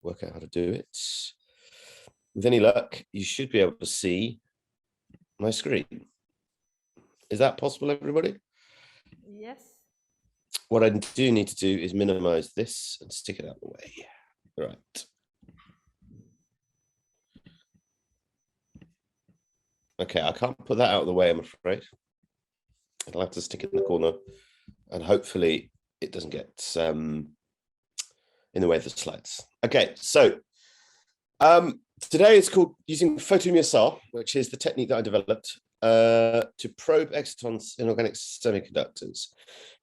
work out how to do it. With any luck, you should be able to see my screen. Is that possible, everybody? Yes. What I do need to do is minimize this and stick it out of the way. Right. Okay, I can't put that out of the way, I'm afraid. I'll have to stick it in the corner, and hopefully it doesn't get in the way of the slides. Okay, so today it's called using Photomuse, which is the technique that I developed to probe excitons in organic semiconductors.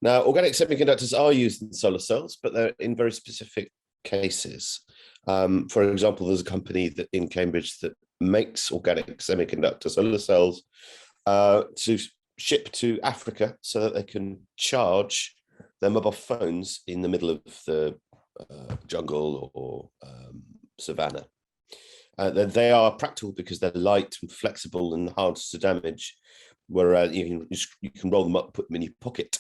Now, organic semiconductors are used in solar cells, but they're in very specific cases. For example, there's a company that in Cambridge that makes organic semiconductor solar cells to ship to Africa so that they can charge their mobile phones in the middle of the jungle or savannah. They are practical because they're light and flexible and hard to damage, whereas you can roll them up, put them in your pocket.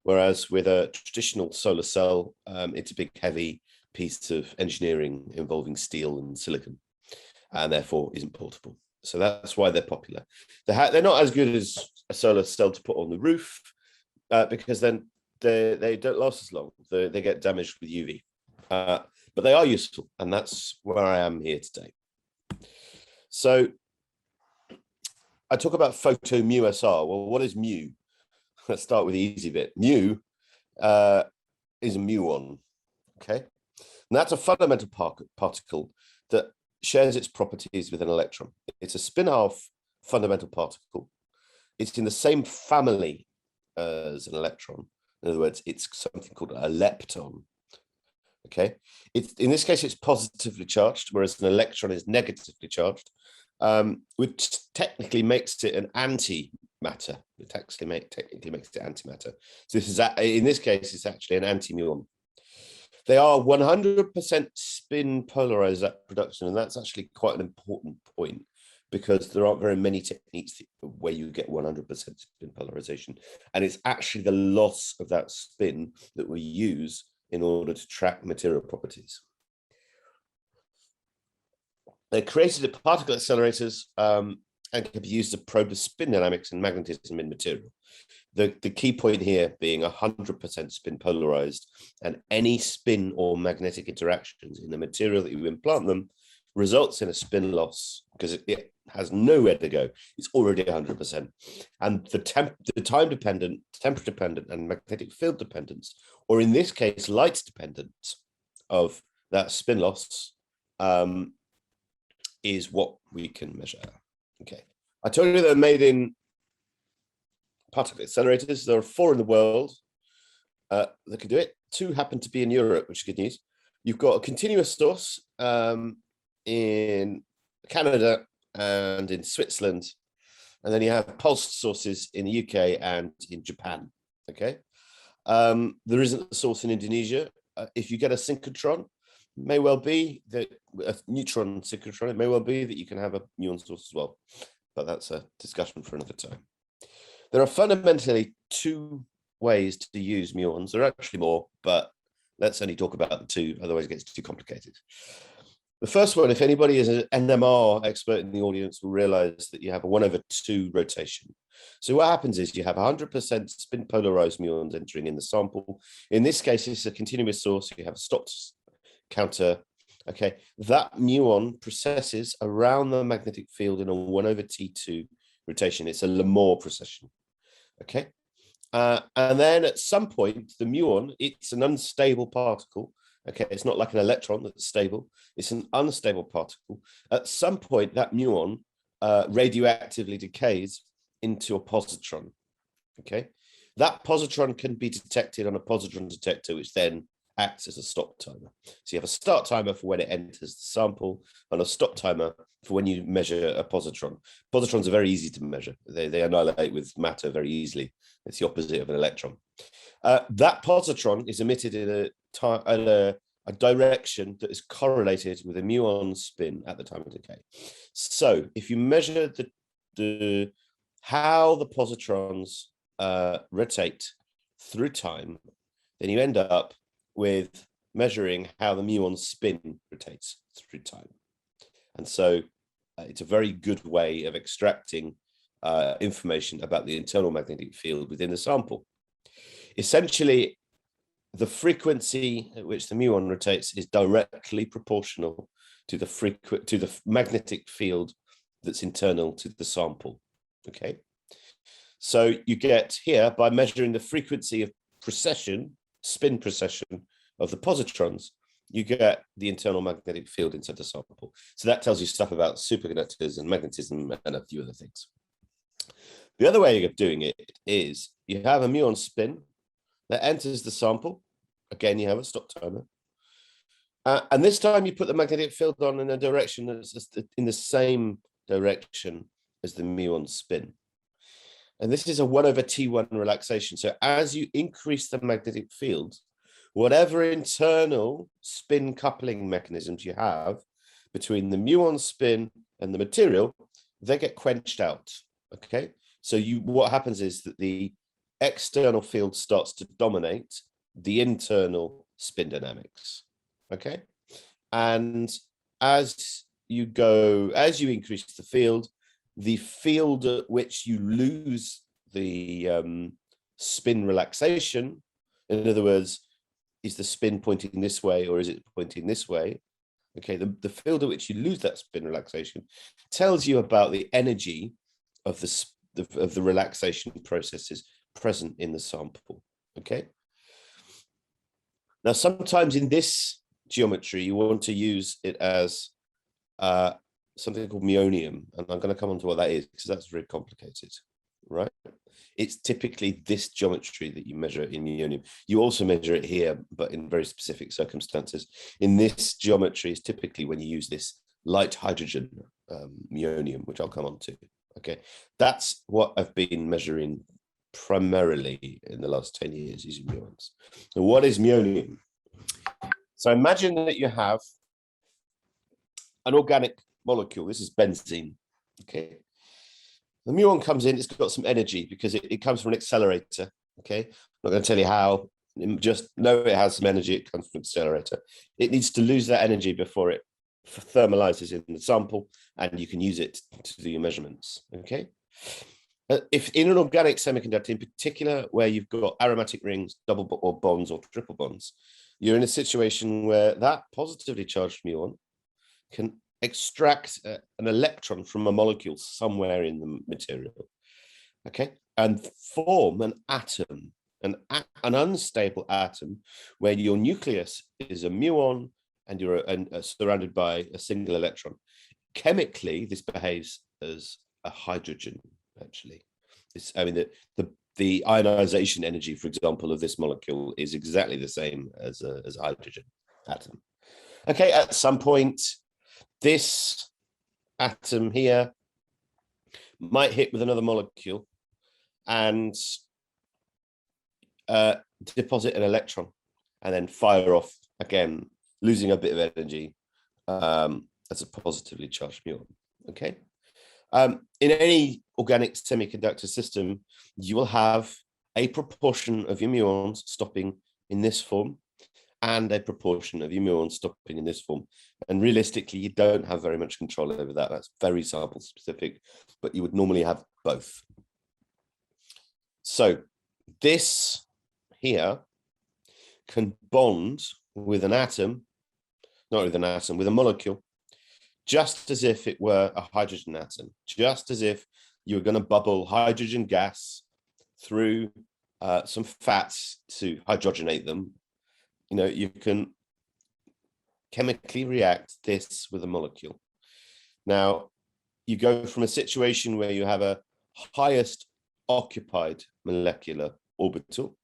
Whereas with a traditional solar cell, it's a big, heavy piece of engineering involving steel and silicon, and therefore isn't portable. So that's why they're popular. They're not as good as a solar cell to put on the roof because then they don't last as long. They get damaged with UV. But they are useful, and that's where I am here today. So I talk about Photomuse. Well, what is mu? Let's start with the easy bit. Mu is a muon, okay? And that's a fundamental particle that shares its properties with an electron. It's a spin-half fundamental particle. It's in the same family as an electron. In other words, it's something called a lepton. Okay, in this case, it's positively charged, whereas an electron is negatively charged, which technically makes it an antimatter. It technically makes it antimatter. So this is, in this case, it's actually an antimuon. They are 100% spin polarized at production, and that's actually quite an important point because there aren't very many techniques where you get 100% spin polarization, and it's actually the loss of that spin that we use in order to track material properties. They're created at particle accelerators and can be used to probe the spin dynamics and magnetism in material. The key point here being 100% spin polarized, and any spin or magnetic interactions in the material that you implant them results in a spin loss because it has nowhere to go. It's already 100%. And the time dependent, temperature dependent, and magnetic field dependence, or in this case, light dependence of that spin loss is what we can measure. Okay. I told you they're made in particle accelerators. There are 4 in the world that can do it. 2 happen to be in Europe, which is good news. You've got a continuous source in Canada and in Switzerland, and then you have pulsed sources in the UK and in Japan. Okay, there isn't a source in Indonesia. If you get a synchrotron, it may well be that a neutron synchrotron, it may well be that you can have a muon source as well, but that's a discussion for another time. There are fundamentally 2 ways to use muons. There are actually more, but let's only talk about the 2, otherwise it gets too complicated. The first one, if anybody is an NMR expert in the audience, will realize that you have a 1/2 rotation. So what happens is you have 100% spin polarized muons entering in the sample. In this case, it's a continuous source. You have a stopped counter. Okay, that muon processes around the magnetic field in a 1/T2 rotation. It's a Lamore precession. Okay, and then at some point, the muon, it's an unstable particle. Okay, it's not like an electron that's stable. It's an unstable particle. At some point, that muon radioactively decays into a positron. Okay, that positron can be detected on a positron detector, which then acts as a stop timer. So you have a start timer for when it enters the sample and a stop timer for when you measure a positron. Positrons are very easy to measure. They annihilate with matter very easily. It's the opposite of an electron. That positron is emitted in a direction that is correlated with a muon spin at the time of decay. So if you measure how the positrons rotate through time, then you end up with measuring how the muon's spin rotates through time. And so it's a very good way of extracting information about the internal magnetic field within the sample. Essentially, the frequency at which the muon rotates is directly proportional to the magnetic field that's internal to the sample. Okay, so you get here, by measuring the frequency of precession, spin precession of the positrons, you get the internal magnetic field inside the sample. So that tells you stuff about superconductors and magnetism and a few other things. The other way of doing it is you have a muon spin that enters the sample. Again, you have a stop timer. And this time you put the magnetic field on in a direction that's in the same direction as the muon spin. And this is a 1/T1 relaxation. So as you increase the magnetic field, whatever internal spin coupling mechanisms you have between the muon spin and the material, they get quenched out. Okay, so what happens is that the external field starts to dominate the internal spin dynamics. Okay, and as you increase the field at which you lose the spin relaxation, in other words, is the spin pointing this way or is it pointing this way? Okay, the field at which you lose that spin relaxation tells you about the energy of the relaxation processes present in the sample. Okay. Now, sometimes in this geometry, you want to use it as something called muonium, and I'm going to come on to what that is because that's very complicated, right? It's typically this geometry that you measure in muonium. You also measure it here, but in very specific circumstances. In this geometry is typically when you use this light hydrogen muonium, which I'll come on to. Okay, that's what I've been measuring primarily in the last 10 years using muons. So what is muonium? So imagine that you have an organic molecule. This is benzene. Okay, the muon comes in, it's got some energy because it comes from an accelerator. Okay, I'm not going to tell you how, just know it has some energy. It comes from an accelerator. It needs to lose that energy before it thermalizes in the sample, and you can use it to do your measurements. Okay, if in an organic semiconductor in particular, where you've got aromatic rings, double bonds or triple bonds, you're in a situation where that positively charged muon can extract an electron from a molecule somewhere in the material, okay, and form an atom, an unstable atom, where your nucleus is a muon and you're surrounded by a single electron. Chemically, this behaves as a hydrogen. Actually, the ionization energy, for example, of this molecule is exactly the same as a hydrogen atom. Okay, at some point, this atom here might hit with another molecule and deposit an electron and then fire off again, losing a bit of energy as a positively charged muon. Okay. In any organic semiconductor system, you will have a proportion of your muons stopping in this form and a proportion of your muons stopping in this form. And realistically, you don't have very much control over that. That's very sample specific, but you would normally have both. So this here can bond with an atom, not with an atom, with a molecule, just as if it were a hydrogen atom, just as if you were going to bubble hydrogen gas through some fats to hydrogenate them. You know, you can chemically react this with a molecule. Now, you go from a situation where you have a highest occupied molecular orbital,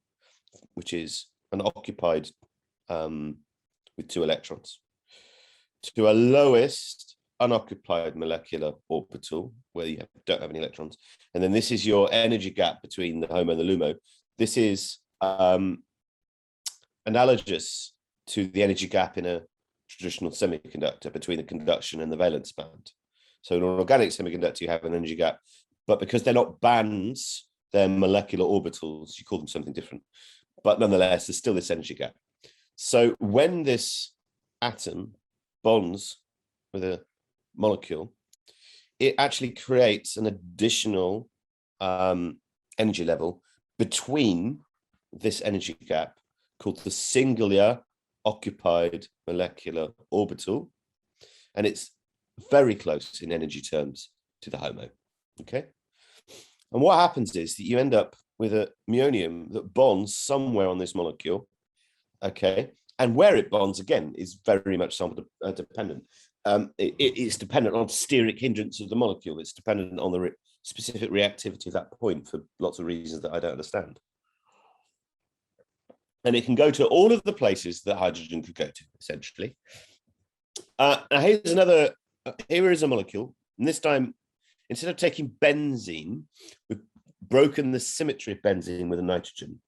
which is an occupied with 2 electrons, to a lowest unoccupied molecular orbital where you don't have any electrons. And then this is your energy gap between the HOMO and the LUMO. This is analogous to the energy gap in a traditional semiconductor between the conduction and the valence band. So in an organic semiconductor, you have an energy gap, but because they're not bands, they're molecular orbitals, you call them something different. But nonetheless, there's still this energy gap. So when this atom bonds with a molecule, it actually creates an additional energy level between this energy gap called the singular occupied molecular orbital. And it's very close in energy terms to the HOMO, okay? And what happens is that you end up with a muonium that bonds somewhere on this molecule, okay? And where it bonds, again, is very much sample dependent. It's dependent on steric hindrance of the molecule. It's dependent on the specific reactivity of that point for lots of reasons that I don't understand. And it can go to all of the places that hydrogen could go to, essentially. Now here's another, here is a molecule. And this time, instead of taking benzene, we've broken the symmetry of benzene with a nitrogen.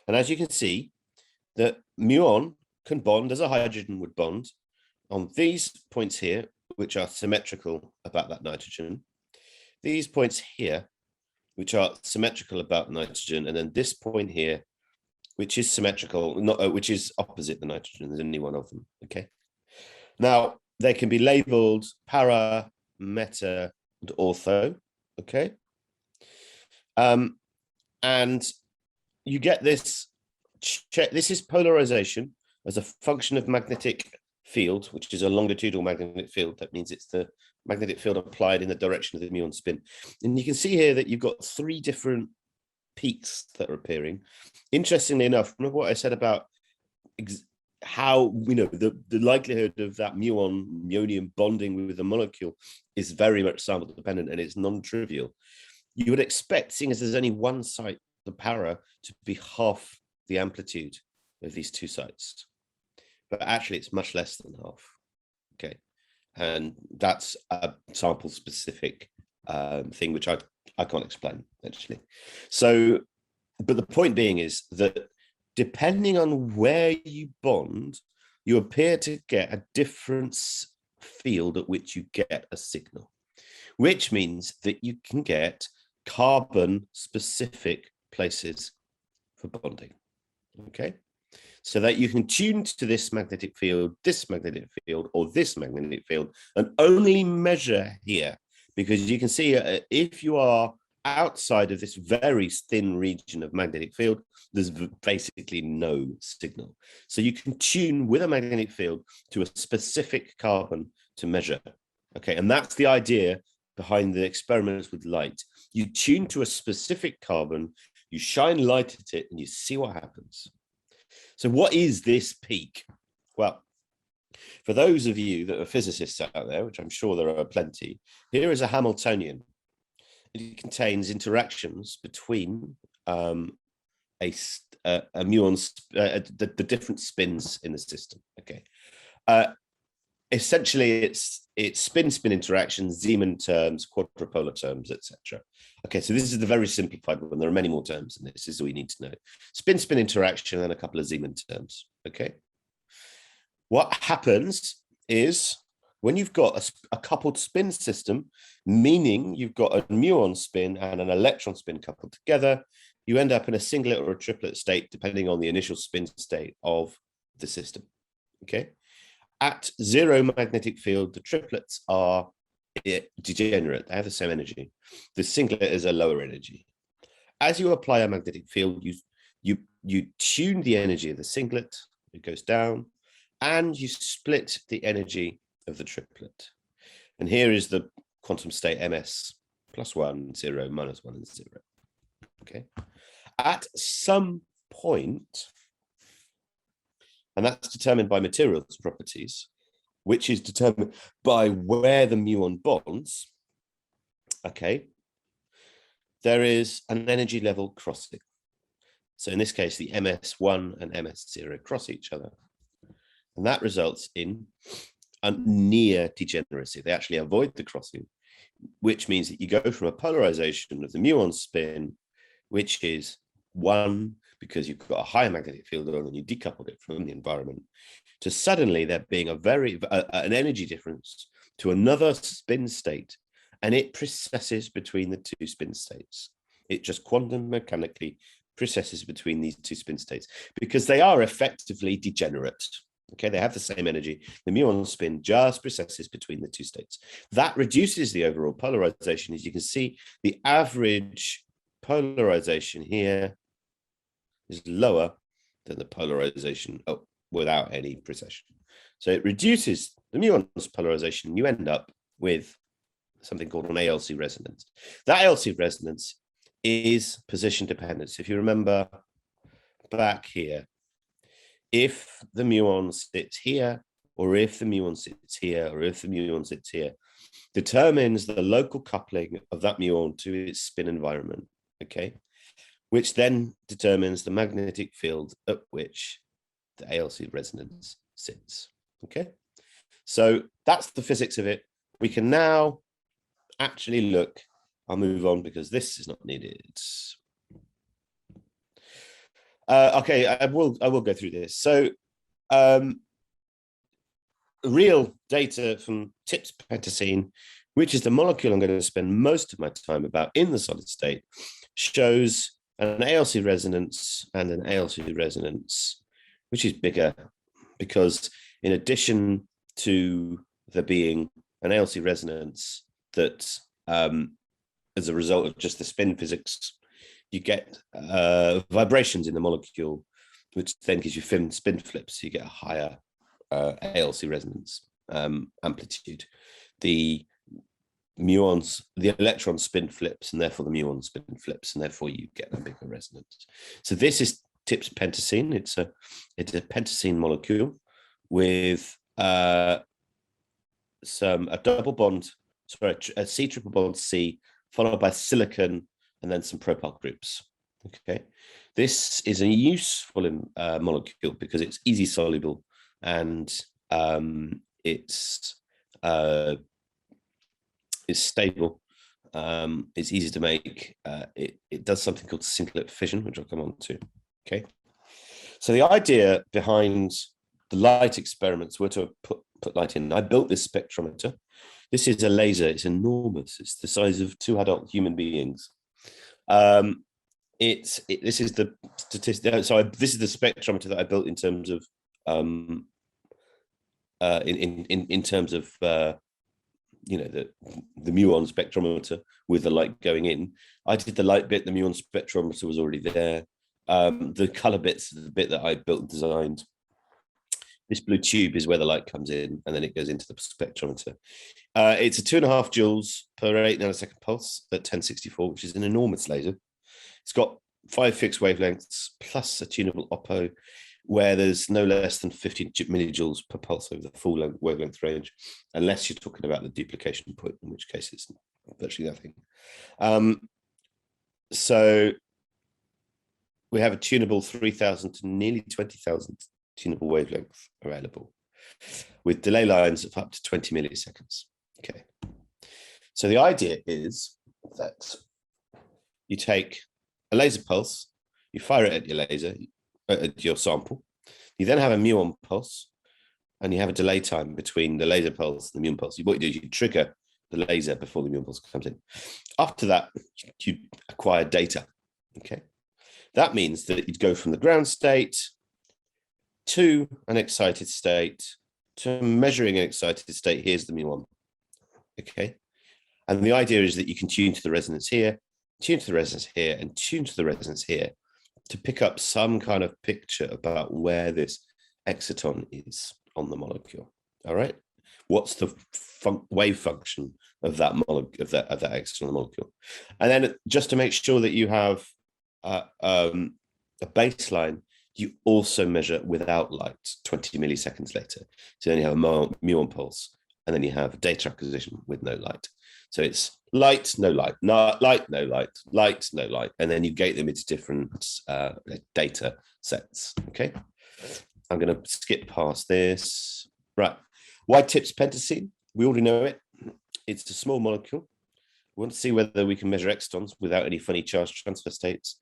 And as you can see, the muon can bond as a hydrogen would bond on these points here, which are symmetrical about that nitrogen. These points here, which are symmetrical about nitrogen, and then this point here, which is symmetrical, which is opposite the nitrogen. There's only one of them, okay? Now, they can be labeled para, meta, and ortho, okay? And you get this, this is polarization as a function of magnetic field, which is a longitudinal magnetic field. That means it's the magnetic field applied in the direction of the muon spin. And you can see here that you've got 3 different peaks that are appearing. Interestingly enough, remember what I said about how, you know, the likelihood of that muonium bonding with the molecule is very much sample dependent, and it's non-trivial. You would expect, seeing as there's only one site, the para, to be half the amplitude of these 2 sites. But actually it's much less than half, okay? And that's a sample specific thing, which I can't explain, actually. So, but the point being is that depending on where you bond, you appear to get a different field at which you get a signal, which means that you can get carbon specific places for bonding, okay? So that you can tune to this magnetic field, or this magnetic field, and only measure here, because you can see if you are outside of this very thin region of magnetic field, there's basically no signal. So you can tune with a magnetic field to a specific carbon to measure, okay? And that's the idea behind the experiments with light. You tune to a specific carbon, you shine light at it, and you see what happens. So what is this peak? Well, for those of you that are physicists out there, which I'm sure there are plenty, here is a Hamiltonian. It contains interactions between the muons, the different spins in the system. Okay, essentially it's spin-spin interactions, Zeeman terms, quadrupolar terms, etc. Okay, so this is the very simplified one. There are many more terms, and this is all you need to know. Spin-spin interaction and a couple of Zeeman terms. Okay, what happens is when you've got a coupled spin system, meaning you've got a muon spin and an electron spin coupled together, you end up in a singlet or a triplet state, depending on the initial spin state of the system. Okay. At 0 magnetic field, the triplets are degenerate. They have the same energy. The singlet is a lower energy. As you apply a magnetic field, you tune the energy of the singlet, it goes down, and you split the energy of the triplet. And here is the quantum state ms, +1, 0, -1, and 0. Okay. At some point, and that's determined by materials properties, which is determined by where the muon bonds, okay, there is an energy level crossing. So in this case, the ms1 and ms0 cross each other. And that results in a near degeneracy. They actually avoid the crossing, which means that you go from a polarization of the muon spin, which is 1, because you've got a higher magnetic field on and you decoupled it from the environment, to suddenly there being an energy difference to another spin state, and it precesses between the 2 spin states. It just quantum mechanically precesses between these two spin states because they are effectively degenerate. Okay, they have the same energy. The muon spin just precesses between the two states. That reduces the overall polarization. As you can see, the average polarization here is lower than the polarization without any precession. So it reduces the muon's polarization, and you end up with something called an ALC resonance. That ALC resonance is position dependent. So if you remember back here, if the muon sits here, or if the muon sits here, or if the muon sits here, determines the local coupling of that muon to its spin environment, okay? Which then determines the magnetic field at which the ALC resonance sits, okay? So that's the physics of it. We can now actually look, I'll move on because this is not needed. Okay, I will go through this. So real data from TIPS pentacene, which is the molecule I'm going to spend most of my time about in the solid state, shows an ALC resonance and an ALC resonance, which is bigger because in addition to there being an ALC resonance that as a result of just the spin physics, you get vibrations in the molecule, which then gives you spin flips. So you get a higher ALC resonance amplitude. The muons, the electron spin flips, and therefore the muon spin flips, and therefore you get a bigger resonance. So this is TIPS pentacene. It's a pentacene molecule with a double bond, sorry, a C triple bond C, followed by silicon, and then some propyl groups. Okay, this is a useful molecule because it's easy soluble and it's stable. It's easy to make. It does something called singlet fission, which I'll come on to. Okay, so the idea behind the light experiments were to put light in. I built this spectrometer. This is a laser. It's enormous. It's the size of 2 adult human beings. This is the statistic. So this is the spectrometer that I built in terms of in terms of you know, the muon spectrometer with the light going in. I did the light bit. The muon spectrometer was already there. The color bits, the bit that I built and designed. This blue tube is where the light comes in, and then it goes into the spectrometer. It's a 2.5 joules per 8 nanosecond pulse at 1064, which is an enormous laser. It's got 5 fixed wavelengths plus a tunable oppo, where there's no less than 15 millijoules per pulse over the full wavelength range, unless you're talking about the duplication point, in which case it's virtually nothing. So we have a tunable 3,000 to nearly 20,000 tunable wavelength available with delay lines of up to 20 milliseconds. Okay, so the idea is that you take a laser pulse, you fire it at your laser, at your sample, you then have a muon pulse, and you have a delay time between the laser pulse and the muon pulse. What you do is you trigger the laser before the muon pulse comes in. After that, you acquire data. Okay, that means that you'd go from the ground state to an excited state, to measuring an excited state. Here's the muon. Okay, and the idea is that you can tune to the resonance here, tune to the resonance here, and tune to the resonance here to pick up some kind of picture about where this exciton is on the molecule. All right, what's the wave function of that molecule, of that exciton on the molecule, and then just to make sure that you have a baseline, you also measure without light 20 milliseconds later. So then you have a muon pulse, and then you have data acquisition with no light. So it's light, no light, light, no light, light, no light. And then you gate them into different data sets. Okay, I'm going to skip past this. Right. Why TIPS pentacene? We already know it. It's a small molecule. We want to see whether we can measure excitons without any funny charge transfer states.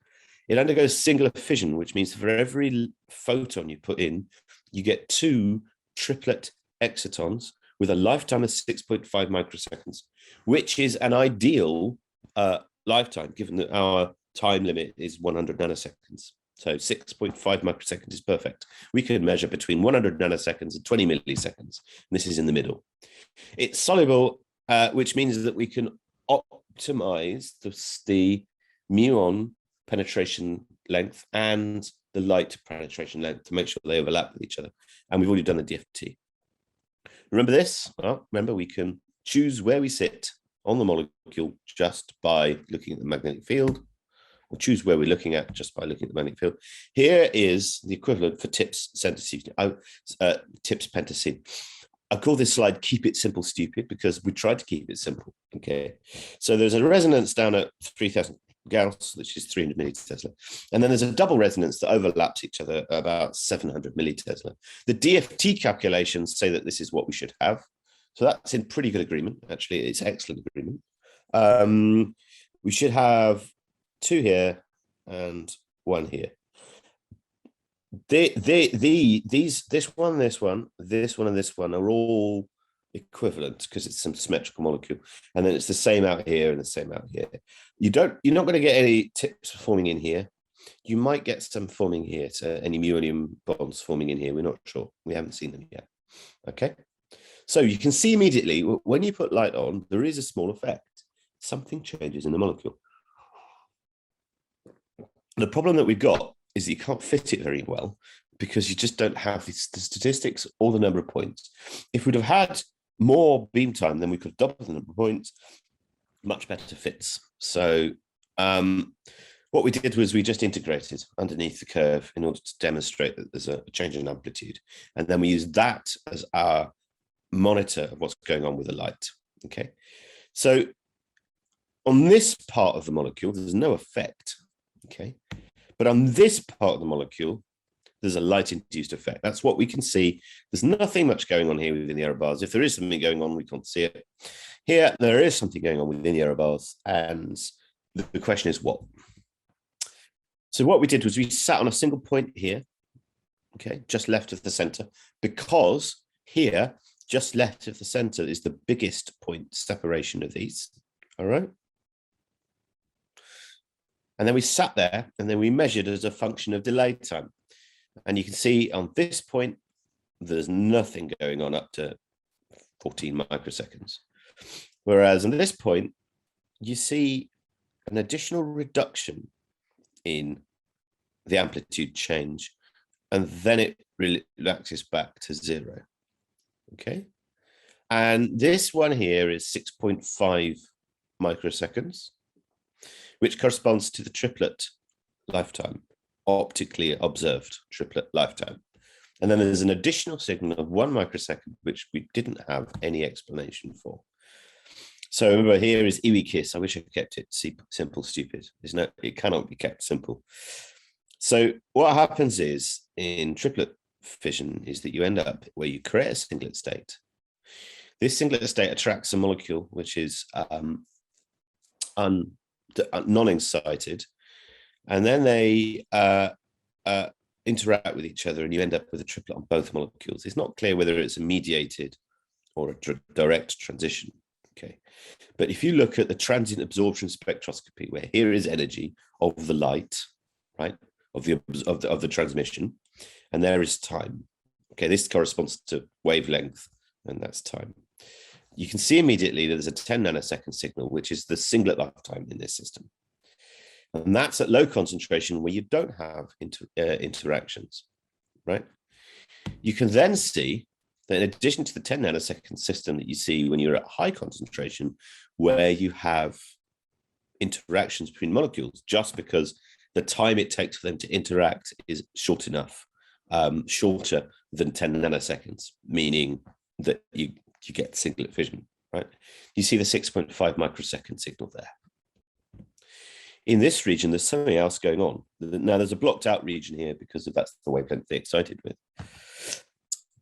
It undergoes singular fission, which means for every photon you put in, you get 2 triplet excitons with a lifetime of 6.5 microseconds, which is an ideal lifetime, given that our time limit is 100 nanoseconds. So 6.5 microseconds is perfect. We can measure between 100 nanoseconds and 20 milliseconds. And this is in the middle. It's soluble, which means that we can optimize the muon penetration length and the light penetration length to make sure they overlap with each other. And we've already done the DFT. Remember this? Well, remember we can choose where we sit on the molecule just by looking at the magnetic field, or choose where we're looking at just by looking at the magnetic field. Here is the equivalent for TIPS pentacene. I call this slide "Keep It Simple, Stupid" because we tried to keep it simple. Okay, so there's a resonance down at 3000 Gauss, which is 300 millitesla, and then there's a double resonance that overlaps each other about 700 millitesla. The DFT calculations say that this is what we should have, so that's in pretty good agreement. Actually, it's excellent agreement. We should have 2 here and 1 here. This one, and this one are all equivalent because it's some symmetrical molecule, and then it's the same out here and the same out here. You're not going to get any tips forming in here. You might get some forming here, so any muonium bonds forming in here. We're not sure. We haven't seen them yet. Okay, so you can see immediately when you put light on, there is a small effect. Something changes in the molecule. The problem that we've got is that you can't fit it very well because you just don't have the statistics or the number of points. If we'd have had more beam time, then we could double the number of points, much better fits. So what we did was we just integrated underneath the curve in order to demonstrate that there's a change in amplitude. And then we use that as our monitor of what's going on with the light. Okay, so on this part of the molecule, there's no effect. Okay, but on this part of the molecule, there's a light-induced effect. That's what we can see. There's nothing much going on here within the error bars. If there is something going on, we can't see it. Here, there is something going on within the error bars, and the question is what? So what we did was we sat on a single point here, okay, just left of the center, because here, just left of the center is the biggest point separation of these, all right? And then we sat there and then we measured as a function of delay time. And you can see on this point, there's nothing going on up to 14 microseconds. Whereas on this point, you see an additional reduction in the amplitude change, and then it relaxes back to 0. Okay. And this one here is 6.5 microseconds, which corresponds to the triplet lifetime, optically observed triplet lifetime. And then there's an additional signal of 1 microsecond, which we didn't have any explanation for. So remember, here is Iwi Kiss. I wish I kept it simple, stupid. It cannot be kept simple. So what happens is in triplet fission is that you end up where you create a singlet state. This singlet state attracts a molecule which is non-excited, and then they interact with each other, and you end up with a triplet on both molecules. It's not clear whether it's a mediated or a direct transition. Okay, but if you look at the transient absorption spectroscopy, where here is energy of the light, right, of the transmission, and there is time. Okay, this corresponds to wavelength, and that's time. You can see immediately that there's a 10 nanosecond signal, which is the singlet lifetime in this system. And that's at low concentration where you don't have interactions, right? You can then see that in addition to the 10 nanosecond system that you see when you're at high concentration, where you have interactions between molecules, just because the time it takes for them to interact is short enough, shorter than 10 nanoseconds, meaning that you get singlet fission, right? You see the 6.5 microsecond signal there. In this region, there's something else going on. Now, there's a blocked out region here because that's the wavelength they're excited with.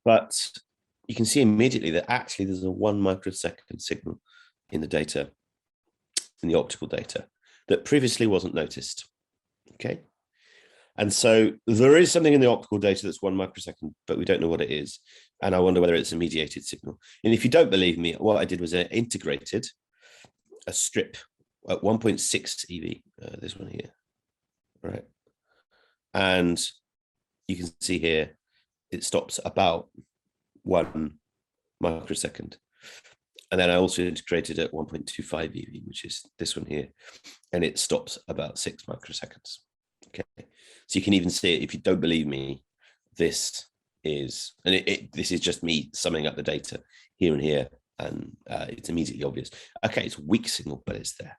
But you can see immediately that actually there's a 1 microsecond signal in the data, in the optical data, that previously wasn't noticed. Okay. And so there is something in the optical data that's 1 microsecond, but we don't know what it is. And I wonder whether it's a mediated signal. And if you don't believe me, what I did was I integrated a strip at 1.6 eV, this one here, right? And you can see here, it stops about 1 microsecond. And then I also integrated at 1.25 eV, which is this one here, and it stops about 6 microseconds. Okay, so you can even see it. If you don't believe me, this is, and this is just me summing up the data here and here, and it's immediately obvious. Okay, it's weak signal, but it's there.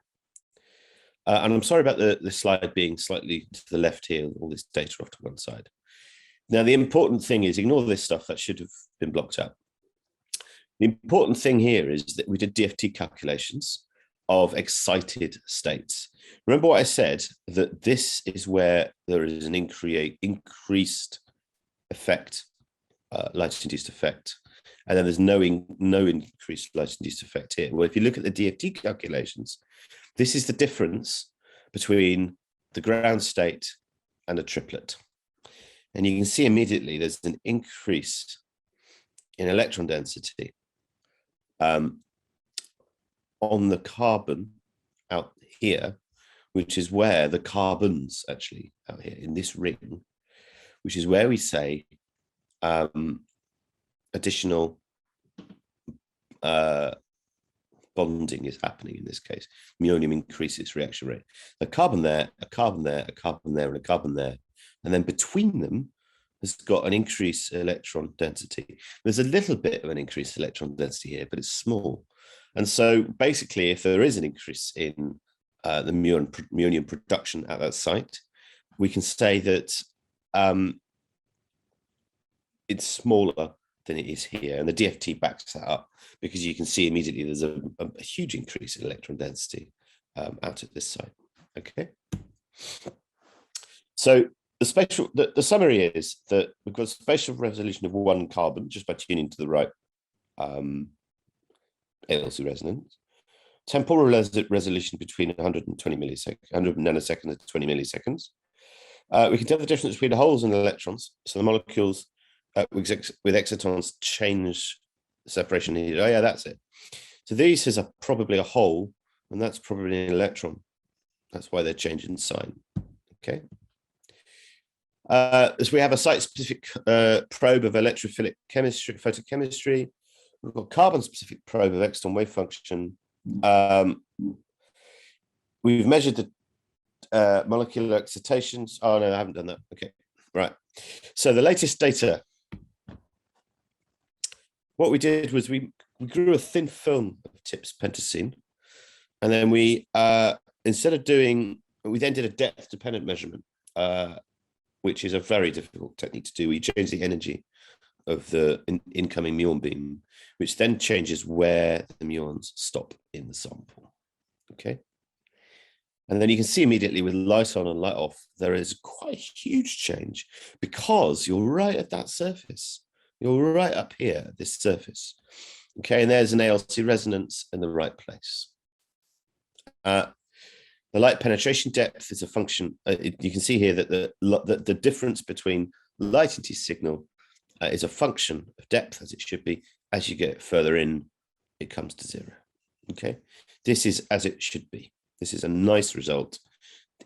And I'm sorry about the slide being slightly to the left here, all this data off to one side. Now, the important thing is, ignore this stuff that should have been blocked out. The important thing here is that we did DFT calculations of excited states. Remember what I said, that this is where there is an increased effect, light-induced effect, and then there's no increased light-induced effect here. Well, if you look at the DFT calculations, this is the difference between the ground state and a triplet. And you can see immediately there's an increase in electron density on the carbon out here, which is where the carbons actually out here in this ring, which is where we say additional bonding is happening in this case. Muonium increases reaction rate. A carbon there, a carbon there, a carbon there, and a carbon there. And then between them has got an increased electron density. There's a little bit of an increased electron density here, but it's small. And so basically, if there is an increase in the muonium production at that site, we can say that it's smaller than it is here. And the DFT backs that up, because you can see immediately there's a huge increase in electron density out at this site. Okay. So the summary is that we've got a spatial resolution of 1 carbon just by tuning to the right ALC resonance. Temporal resolution between 120 milliseconds, 100 nanoseconds and 20 milliseconds. We can tell the difference between the holes and the electrons. So the molecules with excitons change separation needed. Oh yeah, that's it. So these is probably a hole, and that's probably an electron. That's why they're changing sign. Okay. As we have a site-specific probe of electrophilic chemistry, photochemistry. We've got carbon-specific probe of exciton wave function. We've measured the molecular excitations. Oh no, I haven't done that. Okay, right. So the latest data. What we did was we grew a thin film of TIPS pentacene, and then we then did a depth-dependent measurement, which is a very difficult technique to do. We change the energy of the incoming muon beam, which then changes where the muons stop in the sample. Okay. And then you can see immediately with light on and light off, there is quite a huge change, because you're right at that surface. You're right up here at this surface. Okay, and there's an ALC resonance in the right place. The light penetration depth is a function. You can see here that the difference between light-induced signal is a function of depth, as it should be. As you get further in, it comes to 0. Okay, this is as it should be. This is a nice result.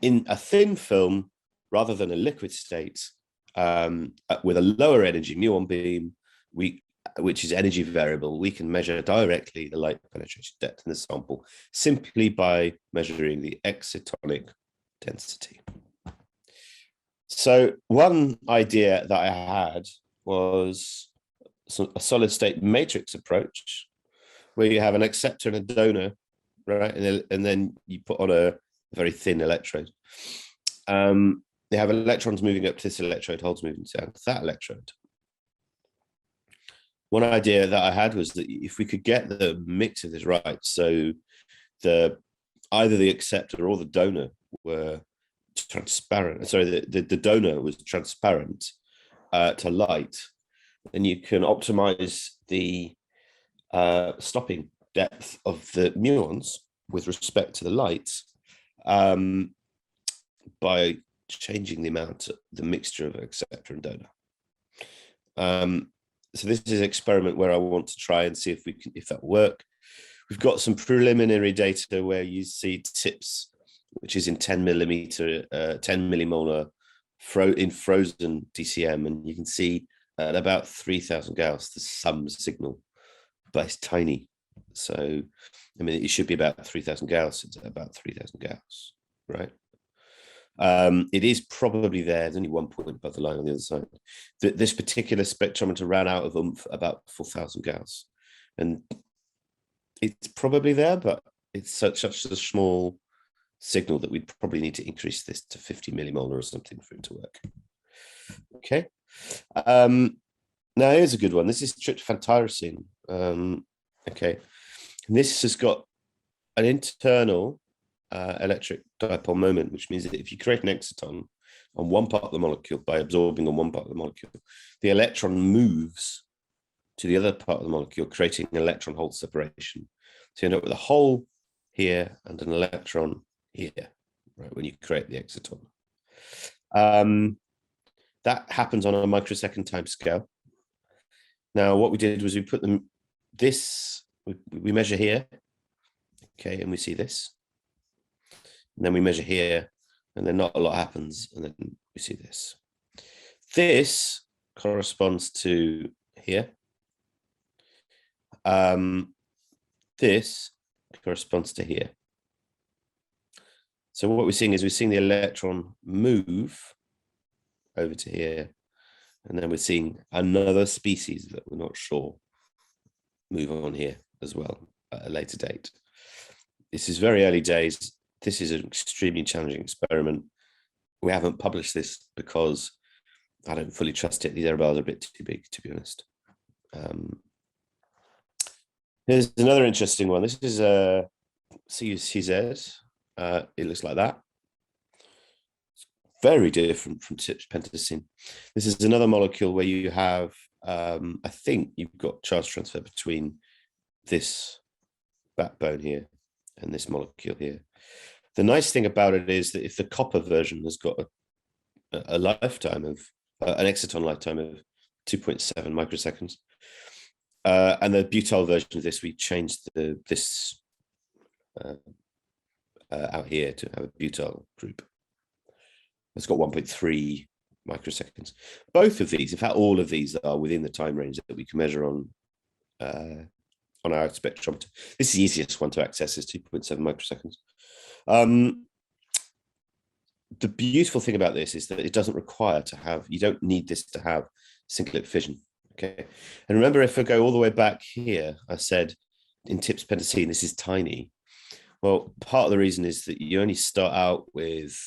In a thin film, rather than a liquid state, with a lower energy muon beam, which is energy variable, we can measure directly the light penetration depth in the sample simply by measuring the excitonic density. So one idea that I had was a solid state matrix approach, where you have an acceptor and a donor, right? And then you put on a very thin electrode. They have electrons moving up to this electrode, holes moving down to that electrode. One idea that I had was that if we could get the mix of this right, so either the acceptor or the donor were transparent. Sorry, the donor was transparent to light, then you can optimize the stopping depth of the muons with respect to the light by changing the mixture of acceptor and donor. So this is an experiment where I want to try and see if that will work. We've got some preliminary data where you see TIPS which is in 10 millimolar in frozen DCM, and you can see at about 3,000 Gauss, there's some signal, but it's tiny. So, I mean, it should be about 3,000 Gauss. It's about 3,000 Gauss, right? It is probably there. There's only 1 point above the line on the other side. This particular spectrometer ran out of oomph about 4,000 Gauss, and it's probably there, but it's such a small signal that we'd probably need to increase this to 50 millimolar or something for it to work. Okay. Now here's a good one. This is tryptophan tyrosine. Okay. And this has got an internal electric dipole moment, which means that if you create an exciton on one part of the molecule by absorbing on one part of the molecule, the electron moves to the other part of the molecule, creating an electron hole separation. So you end up with a hole here and an electron here, right, when you create the exciton. That happens on a microsecond time scale. Now, what we did was we put them, we measure here, okay, and we see this. And then we measure here, and then not a lot happens, and then we see this. This corresponds to here. This corresponds to here. So what we're seeing is we're seeing the electron move over to here, and then we're seeing another species that we're not sure move on here as well at a later date. This is very early days. This is an extremely challenging experiment. We haven't published this because I don't fully trust it. These error bars are a bit too big, to be honest. Here's another interesting one. This is a CUCZ. It looks like that. It's very different from pentacene. This is another molecule where you have, I think you've got charge transfer between this backbone here and this molecule here. The nice thing about it is that if the copper version has got a lifetime of, an exciton lifetime of 2.7 microseconds, and the butyl version of this, we changed this out here to have a butyl group. It's got 1.3 microseconds. Both of these, in fact, all of these are within the time range that we can measure on our spectrometer. This is the easiest one to access, is 2.7 microseconds. The beautiful thing about this is that it doesn't require to have, you don't need this to have singlet fission. Okay. And remember, if I go all the way back here, I said in TIPS pentacene, this is tiny. Well, part of the reason is that you only start out with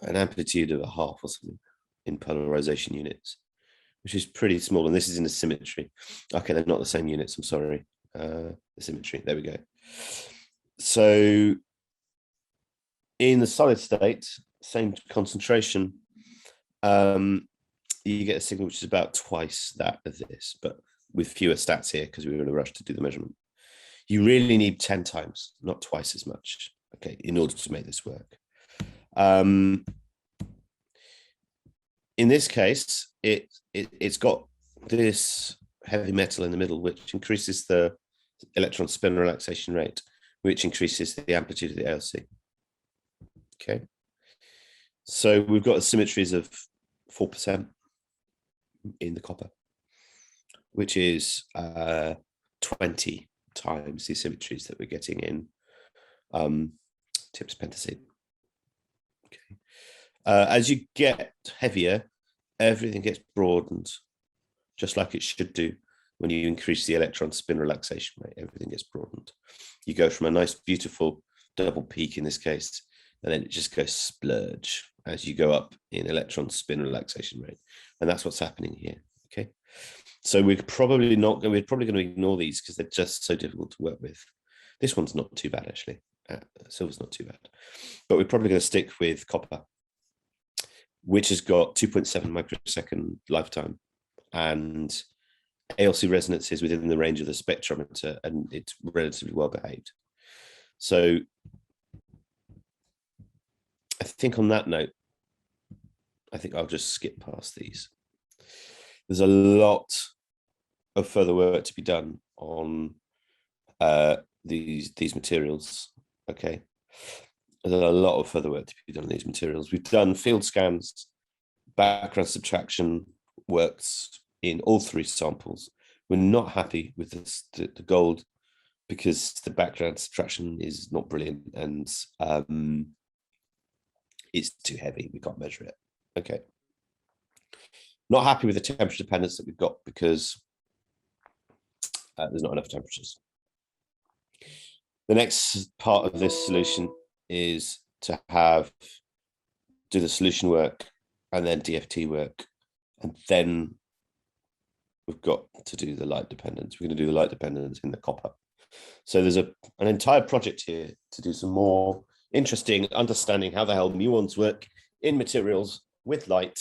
an amplitude of 0.5 or something in polarization units, which is pretty small. And this is in the symmetry. Okay, they're not the same units, I'm sorry. The symmetry, there we go. So in the solid state, same concentration, you get a signal which is about twice that of this, but with fewer stats here because we were in a rush to do the measurement. You really need 10 times, not twice as much, okay, in order to make this work. In this case, it's got this heavy metal in the middle, which increases the electron spin relaxation rate, which increases the amplitude of the ALC. Okay, so we've got symmetries of 4% in the copper, which is 20 times the symmetries that we're getting in TIPS pentacene. Okay, as you get heavier, everything gets broadened, just like it should do when you increase the electron spin relaxation rate. Everything gets broadened. You go from a nice, beautiful double peak in this case, and then it just goes splurge as you go up in electron spin relaxation rate. And that's what's happening here, okay? So we're probably going to ignore these because they're just so difficult to work with. This one's not too bad, actually. Silver's not too bad. But we're probably going to stick with copper, which has got 2.7 microsecond lifetime and ALC resonance is within the range of the spectrometer, and it's relatively well behaved. So I think on that note, I think I'll just skip past these. There's a lot of further work to be done on these materials. Okay, there's a lot of further work to be done on these materials. We've done field scans, background subtraction works in all 3 samples. We're not happy with the gold because the background subtraction is not brilliant and it's too heavy. We can't measure it. Okay. Not happy with the temperature dependence that we've got because there's not enough temperatures. The next part of this solution is to do the solution work and then DFT work. And then we've got to do the light dependence. We're going to do the light dependence in the copper. So there's an entire project here to do some more interesting understanding how the hell muons work in materials with light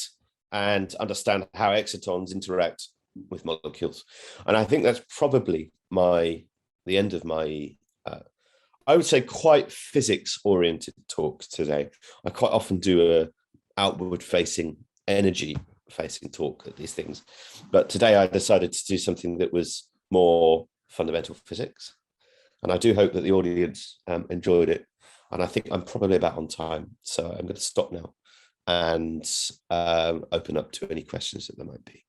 and understand how excitons interact with molecules. And I think that's probably the end of my, I would say, quite physics-oriented talk today. I quite often do a outward-facing, energy-facing talk at these things. But today I decided to do something that was more fundamental physics. And I do hope that the audience enjoyed it. And I think I'm probably about on time. So I'm going to stop now and open up to any questions that there might be.